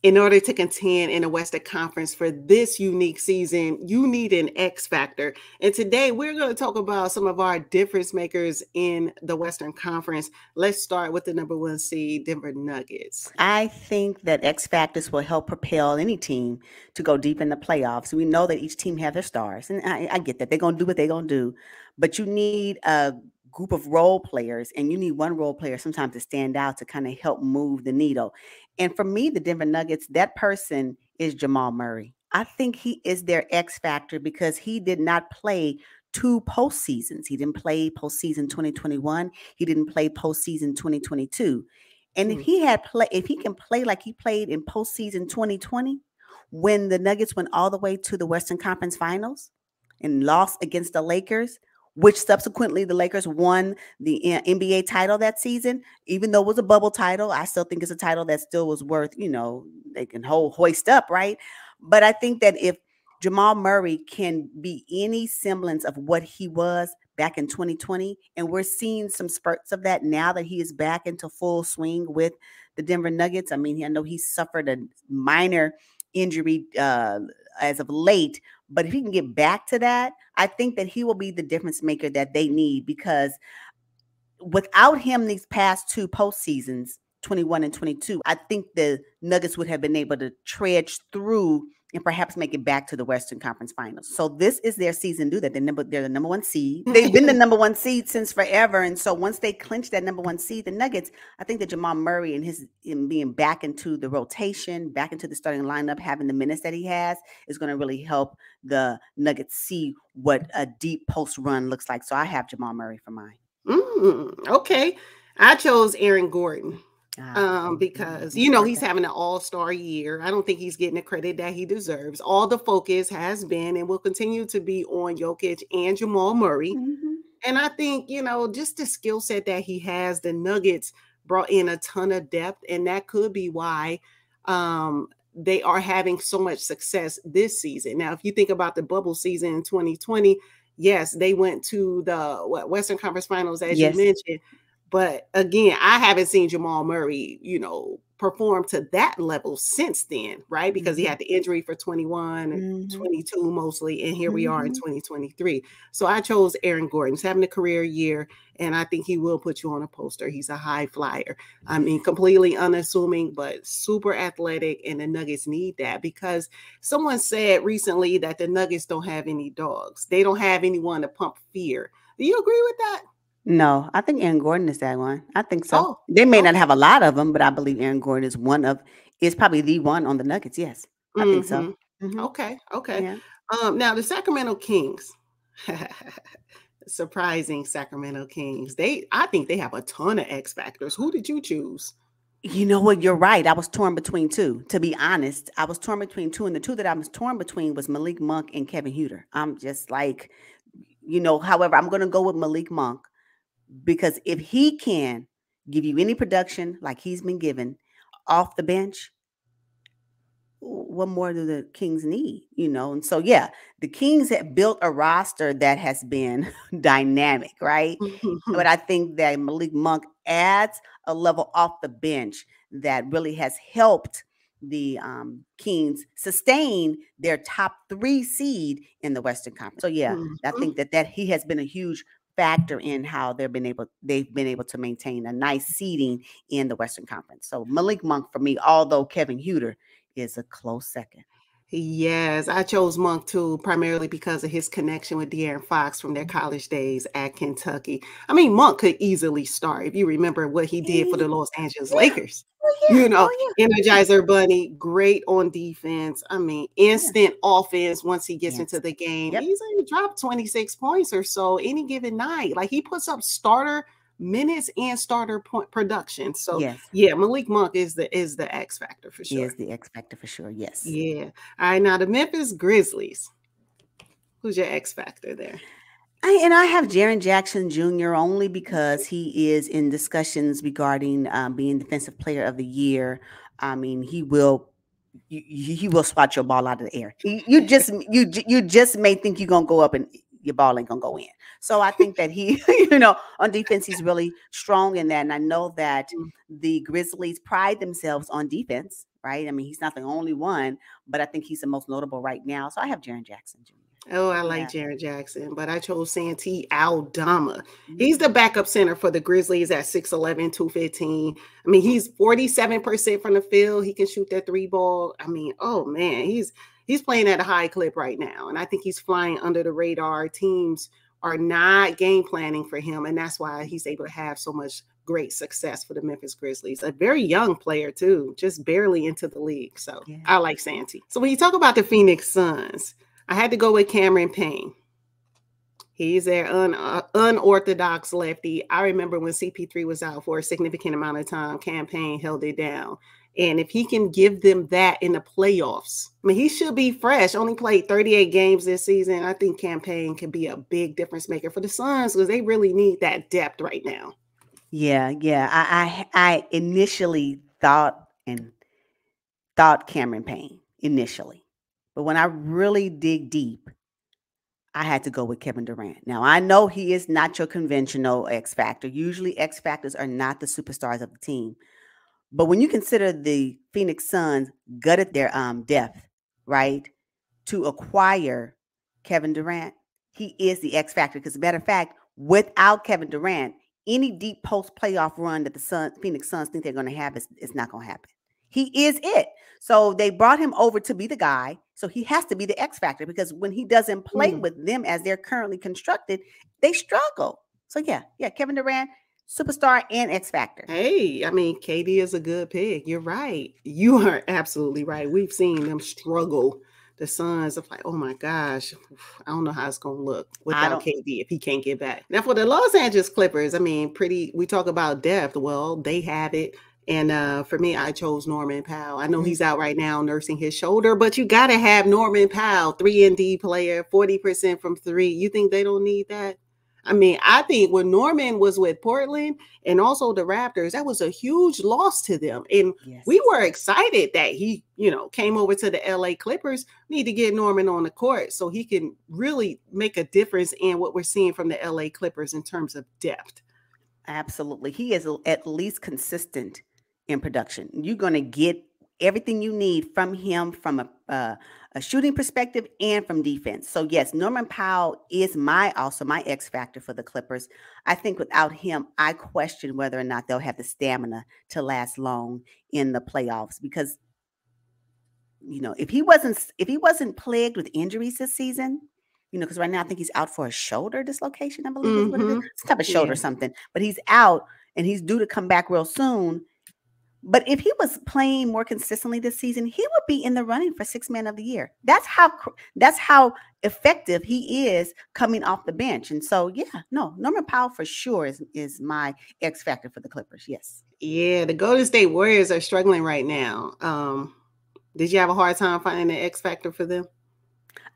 In order to contend in the Western Conference for this unique season, you need an X factor. And today we're going to talk about some of our difference makers in the Western Conference. Let's start with the number 1 seed, Denver Nuggets. I think that X factors will help propel any team to go deep in the playoffs. We know that each team have their stars, and I get that they're going to do what they're going to do, but you need a group of role players, and you need one role player sometimes to stand out to kind of help move the needle. And for me, the Denver Nuggets, that person is Jamal Murray. I think he is their X factor because he did not play 2 postseasons. He didn't play postseason 2021. He didn't play postseason 2022. And if he can play like he played in postseason 2020, when the Nuggets went all the way to the Western Conference Finals and lost against the Lakers, which subsequently the Lakers won the NBA title that season, even though it was a bubble title, I still think it's a title that still was worth, they can hoist up, right? But I think that if Jamal Murray can be any semblance of what he was back in 2020, and we're seeing some spurts of that now that he is back into full swing with the Denver Nuggets. I mean, I know he suffered a minor injury as of late, but if he can get back to that, I think that he will be the difference maker that they need, because without him these past 2 postseasons, 21 and 22, I think the Nuggets would have been able to trudge through and perhaps make it back to the Western Conference Finals. So this is their season. Do that. They're the number 1 seed. They've been the number 1 seed since forever. And so once they clinch that number 1 seed, the Nuggets, I think that Jamal Murray and him being back into the rotation, back into the starting lineup, having the minutes that he has, is going to really help the Nuggets see what a deep post run looks like. So I have Jamal Murray for mine. Okay. I chose Aaron Gordon. Because, he's having an all-star year. I don't think he's getting the credit that he deserves. All the focus has been and will continue to be on Jokic and Jamal Murray. Mm-hmm. And I think, just the skill set that he has, the Nuggets brought in a ton of depth, and that could be why they are having so much success this season. Now, if you think about the bubble season in 2020, yes, they went to the Western Conference Finals, as you mentioned. But again, I haven't seen Jamal Murray, perform to that level since then, right? Because he had the injury for 21, 22 mostly, and here we are in 2023. So I chose Aaron Gordon. He's having a career year, and I think he will put you on a poster. He's a high flyer. I mean, completely unassuming, but super athletic, and the Nuggets need that, because someone said recently that the Nuggets don't have any dogs. They don't have anyone to pump fear. Do you agree with that? No, I think Aaron Gordon is that one. I think so. They may not have a lot of them, but I believe Aaron Gordon is probably the one on the Nuggets. Yes, I think so. Mm-hmm. Okay. Yeah. Now the Sacramento Kings, surprising Sacramento Kings. I think they have a ton of X factors. Who did you choose? You know what? You're right. I was torn between 2. To be honest, I was torn between 2, and the 2 that I was torn between was Malik Monk and Kevin Huerter. I'm just like, however, I'm going to go with Malik Monk. Because if he can give you any production like he's been given off the bench, what more do the Kings need? And so, the Kings have built a roster that has been dynamic, right? But I think that Malik Monk adds a level off the bench that really has helped the Kings sustain their top 3 seed in the Western Conference. So, I think that he has been a huge factor in how they've been able to maintain a nice seeding in the Western Conference. So Malik Monk for me, although Kevin Huerter is a close second. Yes, I chose Monk too, primarily because of his connection with De'Aaron Fox from their college days at Kentucky. I mean, Monk could easily start if you remember what he did for the Los Angeles Lakers. Energizer Bunny, great on defense. I mean, instant offense once he gets into the game. He's only dropped 26 points or so any given night. Like, he puts up starter minutes and starter point production. So Malik Monk is the X factor for sure. He is the X factor for sure. Yes. Yeah. All right. Now the Memphis Grizzlies. Who's your X factor there? I have Jaren Jackson Jr. only because he is in discussions regarding being Defensive Player of the Year. I mean, he will spot your ball out of the air. You just may think you're gonna go up and your ball ain't gonna go in. So I think that he, on defense, he's really strong in that. And I know that the Grizzlies pride themselves on defense, right? I mean, he's not the only one, but I think he's the most notable right now. So I have Jaren Jackson Jr. Oh, I like Jaren Jackson, but I chose Santi Aldama. He's the backup center for the Grizzlies at 6'11", 215. I mean, he's 47% from the field. He can shoot that 3-ball. I mean, oh man, he's playing at a high clip right now, and I think he's flying under the radar. Teams are not game planning for him, and that's why he's able to have so much great success for the Memphis Grizzlies. A very young player too, just barely into the league. So I like Santi. So when you talk about the Phoenix Suns, I had to go with Cameron Payne. He's their unorthodox lefty. I remember when CP3 was out for a significant amount of time, Cam Payne held it down. And if he can give them that in the playoffs, I mean, he should be fresh. Only played 38 games this season. I think Cam Payne can be a big difference maker for the Suns because they really need that depth right now. Yeah. I initially thought Cameron Payne initially. But when I really dig deep, I had to go with Kevin Durant. Now, I know he is not your conventional X Factor. Usually X Factors are not the superstars of the team. But when you consider the Phoenix Suns gutted their depth, right, to acquire Kevin Durant, he is the X Factor. Because as a matter of fact, without Kevin Durant, any deep post playoff run that the Phoenix Suns think they're going to have is not going to happen. He is it. So they brought him over to be the guy. So he has to be the X Factor because when he doesn't play with them as they're currently constructed, they struggle. So yeah, Kevin Durant, superstar and X Factor. Hey, I mean, KD is a good pick. You're right. You are absolutely right. We've seen them struggle. The Suns are like, oh my gosh, I don't know how it's going to look without KD if he can't get back. Now for the Los Angeles Clippers, I mean, we talk about depth. Well, they have it. And for me, I chose Norman Powell. I know he's out right now nursing his shoulder, but you got to have Norman Powell, 3-and-D player, 40% from three. You think they don't need that? I mean, I think when Norman was with Portland and also the Raptors, that was a huge loss to them. And we were excited that he, came over to the LA Clippers. We need to get Norman on the court so he can really make a difference in what we're seeing from the LA Clippers in terms of depth. Absolutely. He is at least consistent in production. You're going to get everything you need from him from a shooting perspective and from defense. So yes, Norman Powell is also my X factor for the Clippers. I think without him, I question whether or not they'll have the stamina to last long in the playoffs because if he wasn't plagued with injuries this season, because right now I think he's out for a shoulder dislocation, I believe is what it is. It's a type of shoulder or something, but he's out and he's due to come back real soon. But if he was playing more consistently this season, he would be in the running for Sixth Man of the Year. That's how effective he is coming off the bench. And so, Norman Powell for sure is my X factor for the Clippers. Yes. Yeah, the Golden State Warriors are struggling right now. Did you have a hard time finding the X factor for them?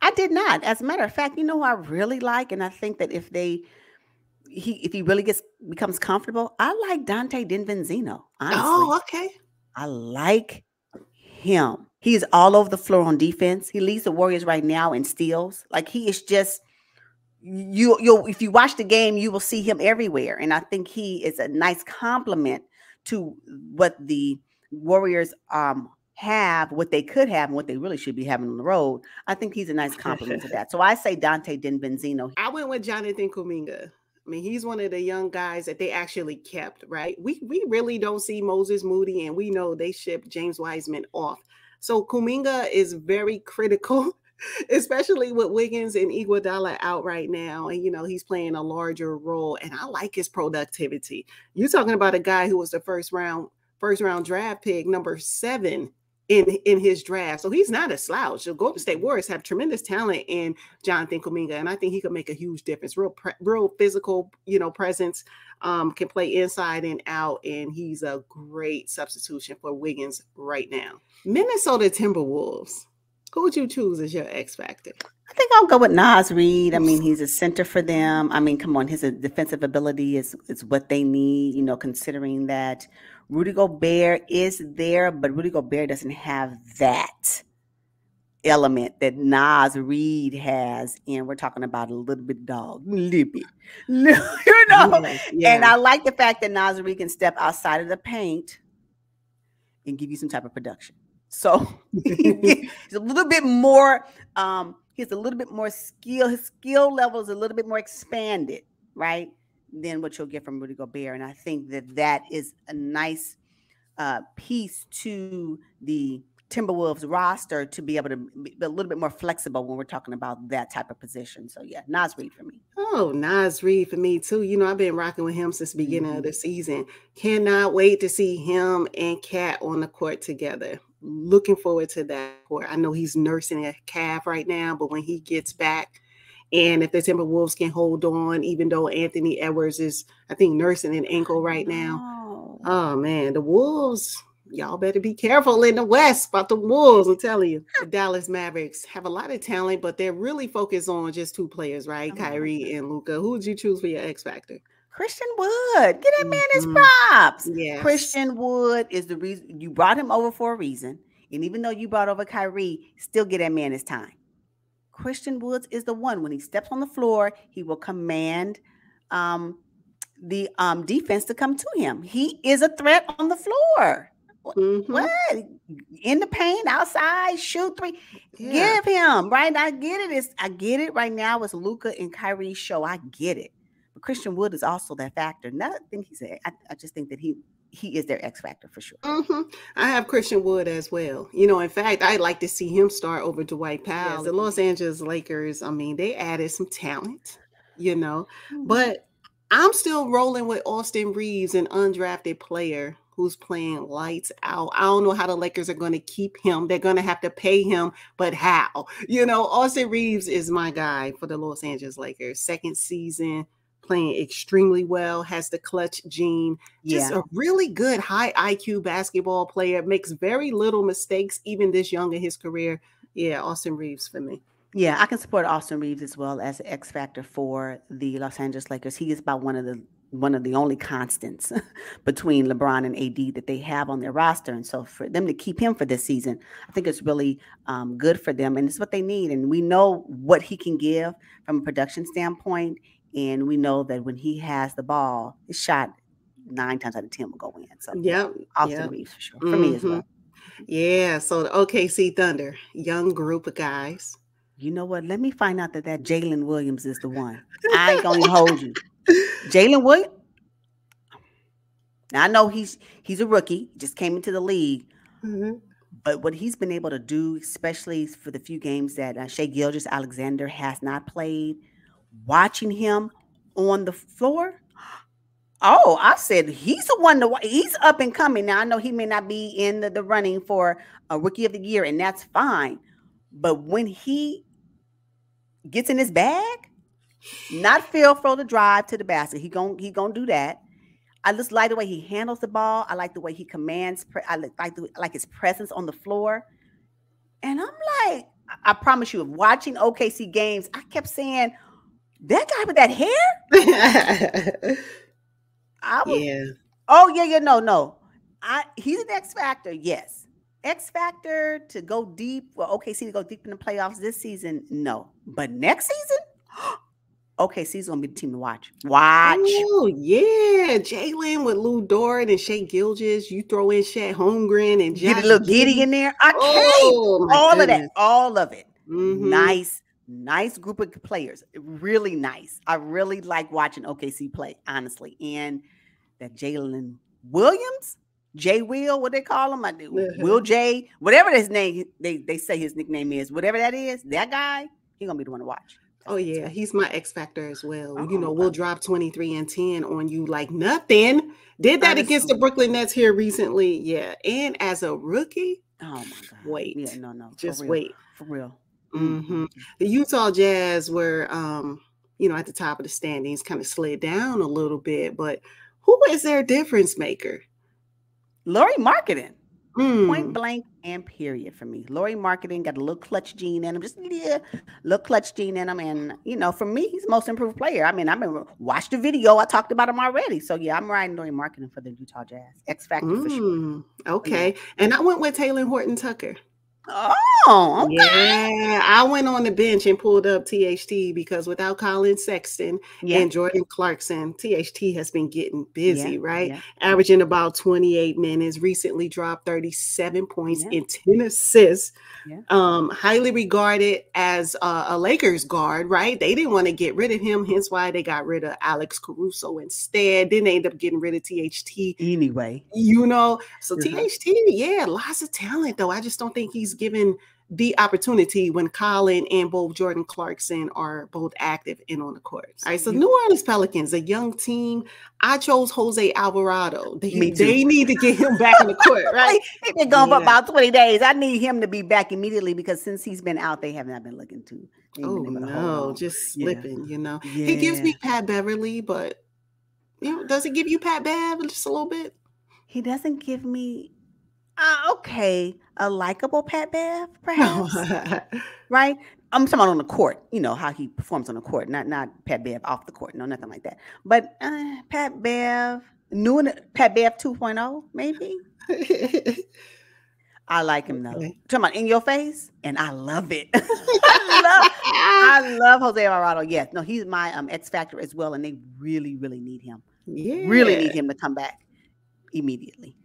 I did not. As a matter of fact, who I really like, and I think that if he really becomes comfortable, I like Dante DiVincenzo. Honestly. Oh, okay. I like him. He is all over the floor on defense. He leads the Warriors right now in steals. Like he is just if you watch the game, you will see him everywhere. And I think he is a nice complement to what the Warriors have, what they could have, and what they really should be having on the road. I think he's a nice complement to that. So I say Dante DiVincenzo. I went with Jonathan Kuminga. I mean, he's one of the young guys that they actually kept, right? We really don't see Moses Moody, and we know they shipped James Wiseman off. So Kuminga is very critical, especially with Wiggins and Iguodala out right now. And, he's playing a larger role, and I like his productivity. You're talking about a guy who was the first round draft pick, number 7 in his draft. So he's not a slouch. The Golden State Warriors have tremendous talent in Jonathan Kuminga, and I think he could make a huge difference. Real physical, presence, can play inside and out, and he's a great substitution for Wiggins right now. Minnesota Timberwolves. Who would you choose as your X factor? I think I'll go with Naz Reid. I mean, he's a center for them. I mean, come on, his defensive ability is what they need, considering that Rudy Gobert is there, but Rudy Gobert doesn't have that element that Naz Reid has. And we're talking about a little bit dog, And I like the fact that Naz Reid can step outside of the paint and give you some type of production. So he's a little bit more, he has a little bit more skill. His skill level is a little bit more expanded, right, than what you'll get from Rudy Gobert. And I think that is a nice piece to the Timberwolves roster to be able to be a little bit more flexible when we're talking about that type of position. So yeah, Naz Reid for me. Oh, Naz Reid for me too. I've been rocking with him since the beginning of the season. Cannot wait to see him and Cat on the court together. Looking forward to that court. I know he's nursing a calf right now, but when he gets back, and if the Timberwolves can hold on, even though Anthony Edwards is, I think, nursing an ankle right now. Oh man, the Wolves. Y'all better be careful in the West about the Wolves. I'm telling you, the Dallas Mavericks have a lot of talent, but they're really focused on just two players, right? Kyrie and Luka. Who would you choose for your X Factor? Christian Wood. Get that man his props. Yes. Christian Wood is the reason you brought him over for a reason. And even though you brought over Kyrie, still get that man his time. Christian Woods is the one. When he steps on the floor, he will command the defense to come to him. He is a threat on the floor. What? In the paint, outside, shoot three. Yeah. Give him, right? I get it. I get it right now. It's Luka and Kyrie's show. I get it. But Christian Wood is also that factor. Not think he's I just think that he is their X factor for sure. I have Christian Wood as well. In fact, I'd like to see him start over Dwight Powell. Yes. The Los Angeles Lakers, I mean, they added some talent, but I'm still rolling with Austin Reaves, an undrafted player who's playing lights out. I don't know how the Lakers are going to keep him. They're going to have to pay him, but how? Austin Reaves is my guy for the Los Angeles Lakers. Second season, playing extremely well, has the clutch gene. Just a really good high IQ basketball player, makes very little mistakes, even this young in his career. Yeah, Austin Reaves for me. Yeah, I can support Austin Reaves as well as an X factor for the Los Angeles Lakers. He is about one of the only constants between LeBron and AD that they have on their roster. And so for them to keep him for this season, I think it's really good for them. And it's what they need. And we know what he can give from a production standpoint. And we know that when he has the ball, his shot 9 times out of 10 will go in. So Austin Reaves for sure. For me as well. Yeah. So the OKC Thunder, young group of guys. You know what? Let me find out that Jalen Williams is the one. I ain't gonna hold you. Jalen Williams. Now I know he's a rookie, just came into the league, but what he's been able to do, especially for the few games that Shai Gilgeous-Alexander has not played, watching him on the floor. Oh, I said he's the one. He's up and coming. Now I know he may not be in the running for a Rookie of the Year, and that's fine. But when he gets in his bag, not feel for the drive to the basket. He gonna do that. I just like the way he handles the ball. I like the way he commands. I like his presence on the floor. And I'm like, I promise you, watching OKC games, I kept saying, that guy with that hair? No. He's an X factor, yes. X factor to go deep, OKC to go deep in the playoffs this season, no. But next season, OKC's gonna be the team to watch. Oh yeah, Jalen with Lou Dort and Shai Gilgeous. You throw in Chet Holmgren and get a little giddy in there. I can't. All of it. Nice group of players. Really nice. I really like watching OKC play, honestly. And that Jalen Williams. J Will, what they call him? I do. Will J, whatever his name, they say his nickname is, whatever that is, that guy, he's gonna be the one to watch. He's my X factor as well. We'll drop 23 and 10 on you like nothing. Did that against the Brooklyn Nets here recently. Yeah. And as a rookie, oh my God. Wait. Yeah, no. Just wait. For real. The Utah Jazz were at the top of the standings, kind of slid down a little bit, but who is their difference maker? Lauri Markkanen, point blank and period for me. Lauri Markkanen got a little clutch gene in him, little clutch gene in him. And, for me, he's the most improved player. I mean, I've been watched the video. I talked about him already. So, yeah, I'm riding Lauri Markkanen for the Utah Jazz. X factor for sure. Okay. And I went with Taylor Horton Tucker. Oh, okay. Yeah, I went on the bench and pulled up THT because without Colin Sexton Yeah. and Jordan Clarkson, THT has been getting Yeah. busy, right? Yeah. Averaging about 28 minutes, recently dropped 37 points Yeah. and 10 assists. Yeah. Highly regarded as a Lakers guard, right? They didn't want to get rid of him, hence why they got rid of Alex Caruso instead. Then they ended up getting rid of THT. Anyway. So THT, yeah, lots of talent though. I just don't think he's given the opportunity when Colin and both Jordan Clarkson are both active and on the court. All right, so New Orleans Pelicans, a young team. I chose Jose Alvarado. Me too. They need to get him back on the court, right? He's been gone for about 20 days. I need him to be back immediately because since he's been out, they have not been looking to. Oh no, just slipping. Yeah. He gives me Pat Beverly, but does it give you Pat Bev just a little bit? He doesn't give me. Okay, a likable Pat Bev, perhaps. Right? I'm talking about on the court. You know how he performs on the court, not Pat Bev off the court. No, nothing like that. But Pat Bev, Pat Bev 2.0, maybe. I like him though. Talking about in your face, and I love it. I love Jose Alvarado. Yes, no, he's my X factor as well, and they really, really need him. Yeah, really need him to come back immediately.